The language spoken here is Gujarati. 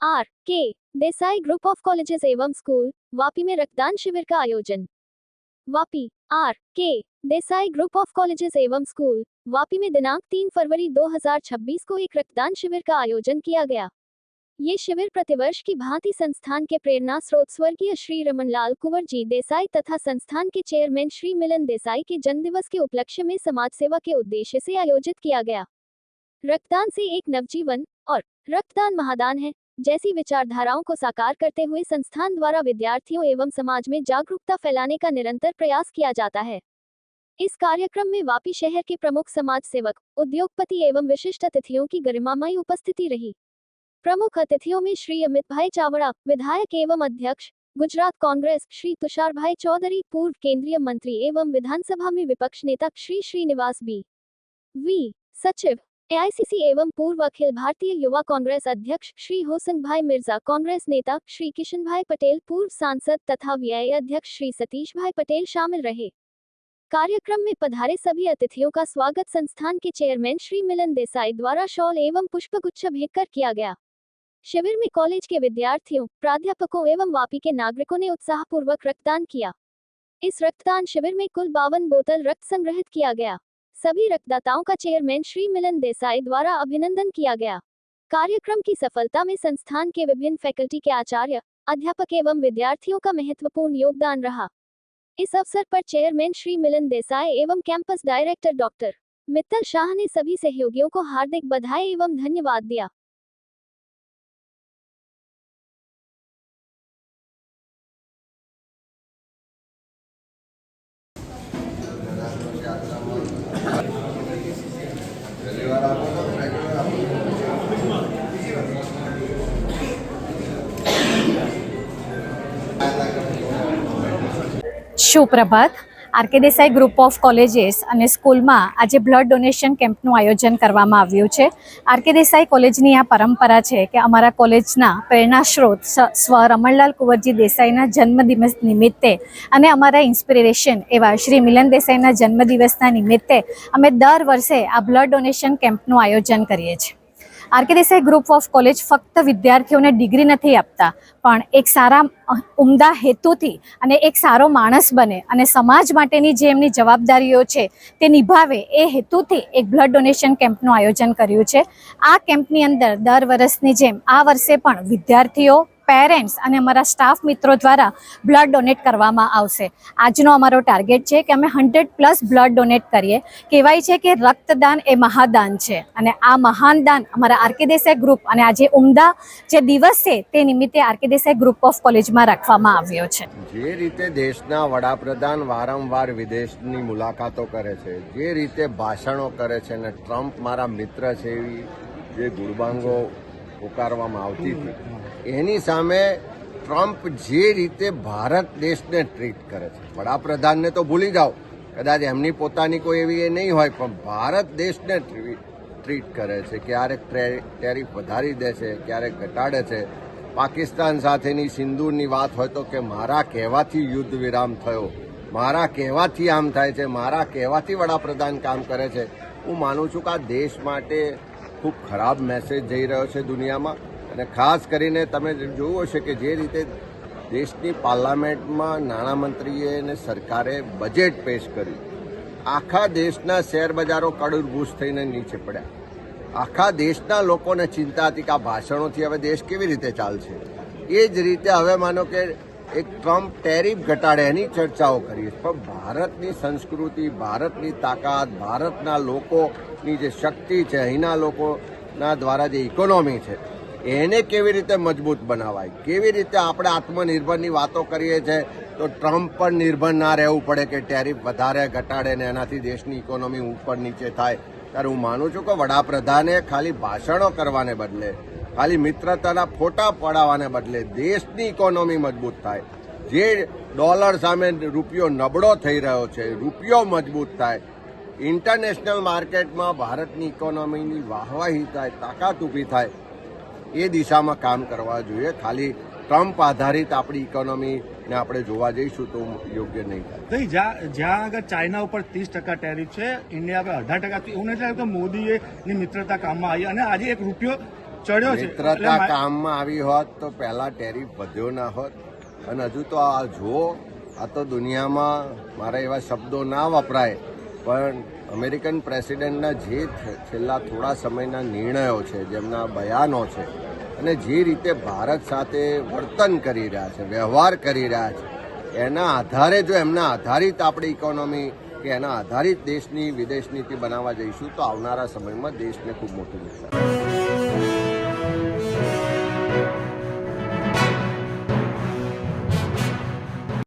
R.K. Desai group of colleges एवं स्कूल वापी में रक्तदान शिविर का आयोजन। Vapi R.K. Desai group of colleges एवं स्कूल वापी में दिनांक 3 फरवरी 2026 को एक रक्तदान शिविर का आयोजन किया गया। ये शिविर प्रतिवर्ष की भांति संस्थान के प्रेरणा स्रोत स्वर्गीय श्री रमनलाल कुंवर जी देसाई तथा संस्थान के चेयरमैन श्री मिलन देसाई के जन्मदिवस के उपलक्ष्य में समाज सेवा के उद्देश्य से आयोजित किया गया। रक्तदान से एक नवजीवन और रक्तदान महादान है जैसी विचारधाराओं को साकार करते हुए संस्थान द्वारा विद्यार्थियों एवं समाज में जागरूकता फैलाने का निरंतर प्रयास किया जाता है। इस कार्यक्रम में वापी शहर के प्रमुख समाज सेवक, उद्योगपति एवं विशिष्ट अतिथियों की गरिमामयी उपस्थिति रही। प्रमुख अतिथियों में श्री अमित भाई चावड़ा, विधायक एवं अध्यक्ष गुजरात कांग्रेस, श्री तुषार भाई चौधरी, पूर्व केंद्रीय मंत्री एवं विधानसभा में विपक्ष नेता श्री श्रीनिवास बी सचिव AICC एवं पूर्व अखिल भारतीय युवा कांग्रेस अध्यक्ष श्री होसन भाई मिर्जा, कांग्रेस नेता श्री किशन भाई पटेल, पूर्व सांसद तथा VI अध्यक्ष श्री सतीश भाई पटेल शामिल रहे। कार्यक्रम में पधारे सभी अतिथियों का स्वागत संस्थान के चेयरमैन श्री मिलन देसाई द्वारा शॉल एवं पुष्पगुच्छ भेंट कर किया गया। शिविर में कॉलेज के विद्यार्थियों, प्राध्यापकों एवं वापी के नागरिकों ने उत्साहपूर्वक रक्तदान किया। इस रक्तदान शिविर में कुल 52 बोतल रक्त संग्रहित किया गया। सभी रक्तदाताओं का चेयरमैन श्री मिलन देसाई द्वारा अभिनंदन किया गया। कार्यक्रम की सफलता में संस्थान के विभिन्न फैकल्टी के आचार्य, अध्यापक एवं विद्यार्थियों का महत्वपूर्ण योगदान रहा। इस अवसर पर चेयरमैन श्री मिलन देसाई एवं campus director doctor Mittal Shah ने सभी सहयोगियों को हार्दिक बधाई एवं धन्यवाद दिया। સુપ્રભાત। RK Desai group of colleges અને સ્કૂલમાં આજે બ્લડ ડોનેશન કેમ્પનું આયોજન કરવામાં આવ્યું છે। આરકે દેસાઈ કોલેજની આ પરંપરા છે કે અમારા કોલેજના પ્રેરણાસ્ત્રોત સ્વ રમણલાલ કુંવરજી દેસાઈના જન્મદિવસ નિમિત્તે અને અમારા ઇન્સ્પિરેશન એવા શ્રી મિલન દેસાઈના જન્મદિવસના નિમિત્તે અમે દર વર્ષે આ બ્લડ ડોનેશન કેમ્પનું આયોજન કરીએ છીએ। RK Desai group of college ફક્ત વિદ્યાર્થીઓને ડિગ્રી નથી આપતા, પણ એક સારા ઉમદા હેતુથી અને એક સારો માણસ બને અને સમાજ માટેની જે એમની જવાબદારીઓ છે તે નિભાવે એ હેતુથી એક બ્લડ ડોનેશન કેમ્પનું આયોજન કર્યું છે। આ કેમ્પની અંદર દર વર્ષની જેમ આ વર્ષે પણ વિદ્યાર્થીઓ, પેરેન્ટ્સ અને અમારા સ્ટાફ મિત્રો દ્વારા બ્લડ ડોનેટ કરવામાં આવશે। આજનો અમારો ટાર્ગેટ છે કે અમે 100+ બ્લડ ડોનેટ કરીએ। કહેવાય છે કે રક્તદાન એ મહાદાન છે અને આ મહાન દાન અમારા આરકે દેસાઈ ગ્રુપ અને આજે ઉમદા જે દિવસ છે તે નિમિત્તે આરકે દેસાઈ ગ્રુપ ઓફ કોલેજમાં રાખવામાં આવ્યો છે। જે રીતે દેશના વડાપ્રધાન વારંવાર વિદેશની મુલાકાતો કરે છે, જે રીતે ભાષણો કરે છે અને ટ્રમ્પ મારા મિત્ર છે એવી જે ગુણગાનો પોકારવામાં આવતી હતી, એની સામે ટ્રમ્પ જે રીતે ભારત દેશને ટ્રીટ કરે છે, વડાપ્રધાનને તો ભૂલી જાઓ, કદાચ એમની પોતાની કોઈ એવી એ નહીં હોય, પણ ભારત દેશને ટ્રીટ કરે છે। ક્યારેક ટેરિફ વધારી દે છે, ક્યારેક ઘટાડે છે। પાકિસ્તાન સાથેની સિંદૂરની વાત હોય તો કે મારા કહેવાથી યુદ્ધ વિરામ થયો, મારા કહેવાથી આમ થાય છે, મારા કહેવાથી વડાપ્રધાન કામ કરે છે। હું માનું છું કે આ દેશ માટે ખૂબ ખરાબ મેસેજ જઈ રહ્યો છે દુનિયામાં। અને ખાસ કરીને તમે જોયું હશે કે જે રીતે દેશની પાર્લામેન્ટમાં નાણામંત્રીએ અને સરકારે બજેટ પેશ કર્યું, આખા દેશના શેર બજારો કડૂરભૂસ થઈને નીચે પડ્યા। આખા દેશના લોકોને ચિંતા હતી કે આ ભાષણોથી હવે દેશ કેવી રીતે ચાલશે। એ જ રીતે હવે માનો કે એક ટ્રમ્પ ટેરિફ ઘટાડે એની ચર્ચાઓ કરીએ, પણ ભારતની સંસ્કૃતિ, ભારતની તાકાત, ભારતના લોકોની જે શક્તિ છે, અહીંના લોકોના દ્વારા જે ઇકોનોમી છે એને કેવી રીતે મજબૂત બનાવાય, કેવી રીતે આપણે આત્મનિર્ભરની વાતો કરીએ છીએ તો ટ્રમ્પ પર નિર્ભર ના રહેવું પડે કે ટેરિફ વધારે ઘટાડે ને એનાથી દેશની ઇકોનોમી ઉપર નીચે થાય। ત્યારે હું માનું છું કે વડાપ્રધાને ખાલી ભાષણો કરવાને બદલે, ખાલી મિત્રતાના ફોટા પડાવવાને બદલે દેશની ઇકોનોમી મજબૂત થાય। જે ડોલર સામે રૂપિયો નબળો થઈ રહ્યો છે, રૂપિયો મજબૂત થાય, ઇન્ટરનેશનલ માર્કેટમાં ભારતની ઇકોનોમીની વાહવાહી થાય, તાકાત ઊભી થાય, એ દિશામાં કામ કરવા જોઈએ। ખાલી ટ્રમ્પ આધારિત આપણી ઇકોનોમીને આપણે જોવા જઈશું તો યોગ્ય નહીં થાય। જ્યાં આગળ ચાઇના ઉપર 30% ટેરિફ છે, ઇન્ડિયા પર 18%, એવું નથી લાગતું કે મોદીની મિત્રતા કામમાં આવી અને આજે એક રૂપિયો ચડ્યો છે. મિત્રતા એટલે કામમાં આવી હોત તો પહેલા ટેરિફ વધ્યો ના હોત. અને હજુ તો આ જુઓ, આ તો દુનિયામાં મારા એવા શબ્દો ના વપરાય, પણ અમેરિકન પ્રેસિડેન્ટના જે છેલ્લા થોડા સમયના નિર્ણયો છે, જેમના બયાનો છે, અને જે રીતે ભારત સાથે વર્તન કરી રહ્યા છે, વ્યવહાર કરી રહ્યા છે, એના આધારે જો એમના આધારિત આપણી ઇકોનોમી કે એના આધારિત દેશની વિદેશ નીતિ બનાવવા જઈશું તો આવનારા સમયમાં દેશને ખૂબ મોટું નુકસાન.